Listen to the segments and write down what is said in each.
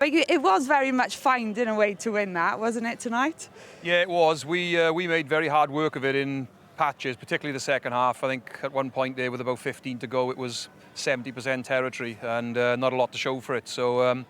But it was very much finding a way to win that, wasn't it, tonight? Yeah, it was. We made very hard work of it in patches, particularly the second half. I think at one point there, with about 15 to go, it was 70% territory and not a lot to show for it. So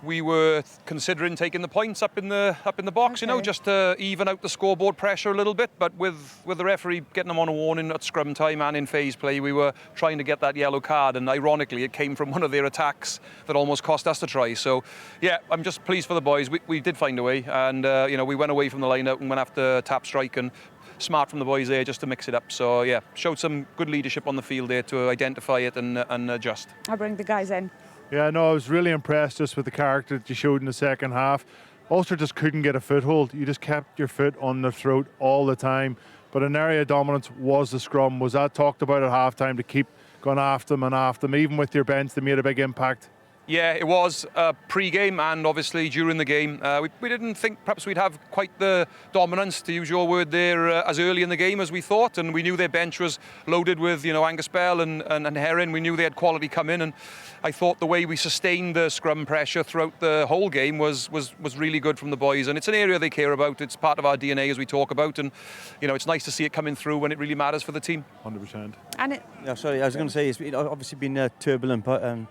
we were considering taking the points up in the box, Okay. just to even out the scoreboard pressure a little bit. But with the referee getting them on a warning at scrum time and in phase play, we were trying to get that yellow card. And ironically, it came from one of their attacks that almost cost us the try. So, yeah, I'm just pleased for the boys. We did find a way, and we went away from the line out and went after tap strike, and smart from the boys there just to mix it up. So, yeah, showed some good leadership on the field there to identify it and adjust. I'll bring the guys in. Yeah, no, I was really impressed just with the character that you showed in the second half. Ulster just couldn't get a foothold. You just kept your foot on their throat all the time. But an area of dominance was the scrum. Was that talked about at halftime to keep going after them and after them? Even with your bench, they made a big impact. Yeah, it was pre-game and obviously during the game. We didn't think perhaps we'd have quite the dominance, to use your word there, as early in the game as we thought. And we knew their bench was loaded with, Angus Bell and Herring. We knew they had quality come in. And I thought the way we sustained the scrum pressure throughout the whole game was really good from the boys. And it's an area they care about. It's part of our DNA, as we talk about. And, it's nice to see it coming through when it really matters for the team. 100%. And Yeah, sorry, I was going to say, it's obviously been a turbulent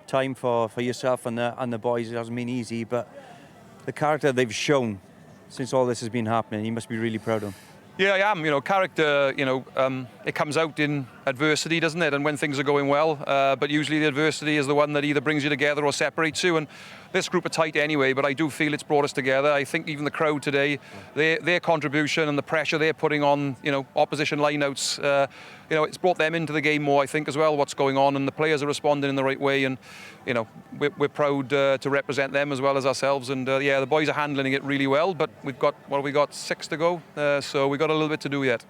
time for yourself and the boys. It hasn't been easy, but the character they've shown since all this has been happening, you must be really proud of them. Yeah, I am. Character, it comes out in adversity, doesn't it? And when things are going well. But usually the adversity is the one that either brings you together or separates you. And this group are tight anyway, but I do feel it's brought us together. I think even the crowd today, their contribution and the pressure they're putting on, opposition lineouts, it's brought them into the game more, I think, as well, what's going on. And the players are responding in the right way. And, we're proud to represent them as well as ourselves. And, the boys are handling it really well. But we've got 6 to go. So we've got a little bit to do yet.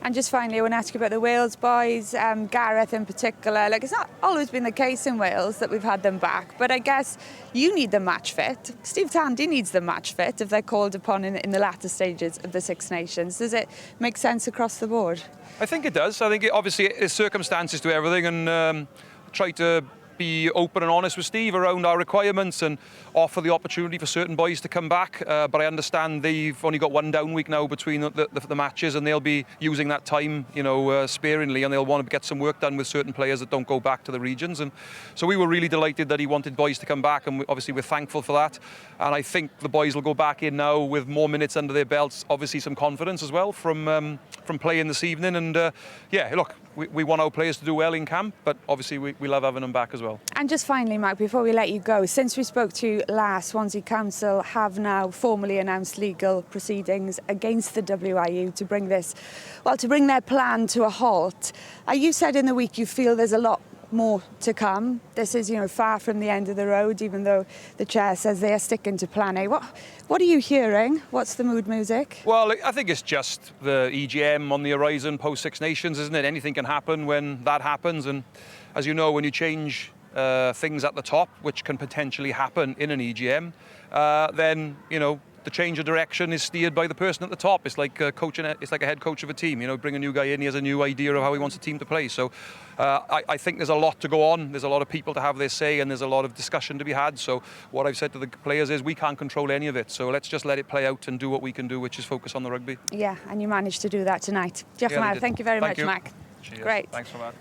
And just finally, I want to ask you about the Wales boys, Gareth in particular. It's not always been the case in Wales that we've had them back, but I guess you need them match fit. Steve Tandy needs them match fit if they're called upon in the latter stages of the Six Nations. Does it make sense across the board? I think it does. I think obviously there's circumstances to everything, and try to be open and honest with Steve around our requirements and offer the opportunity for certain boys to come back. But I understand they've only got one down week now between the matches, and they'll be using that time, sparingly, and they'll want to get some work done with certain players that don't go back to the regions. And so we were really delighted that he wanted boys to come back, and obviously we're thankful for that. And I think the boys will go back in now with more minutes under their belts, obviously some confidence as well from playing this evening. And look, we want our players to do well in camp, but obviously we love having them back as well. And just finally, Mike, before we let you go, since we spoke to you last, Swansea Council have now formally announced legal proceedings against the WIU to bring their plan to a halt. You said in the week you feel there's a lot more to come. This is, far from the end of the road, even though the chair says they are sticking to plan A. What are you hearing? What's the mood music? Well, I think it's just the EGM on the horizon post Six Nations, isn't it? Anything can happen when that happens. And as you know, when you change things at the top, which can potentially happen in an EGM, then, the change of direction is steered by the person at the top. It's like it's like a head coach of a team. Bring a new guy in, he has a new idea of how he wants the team to play. So I think there's a lot to go on. There's a lot of people to have their say, and there's a lot of discussion to be had. So what I've said to the players is we can't control any of it. So let's just let it play out and do what we can do, which is focus on the rugby. Yeah, and you managed to do that tonight. Jeff, thank you very much, Mac. Cheers. Great. Thanks for that.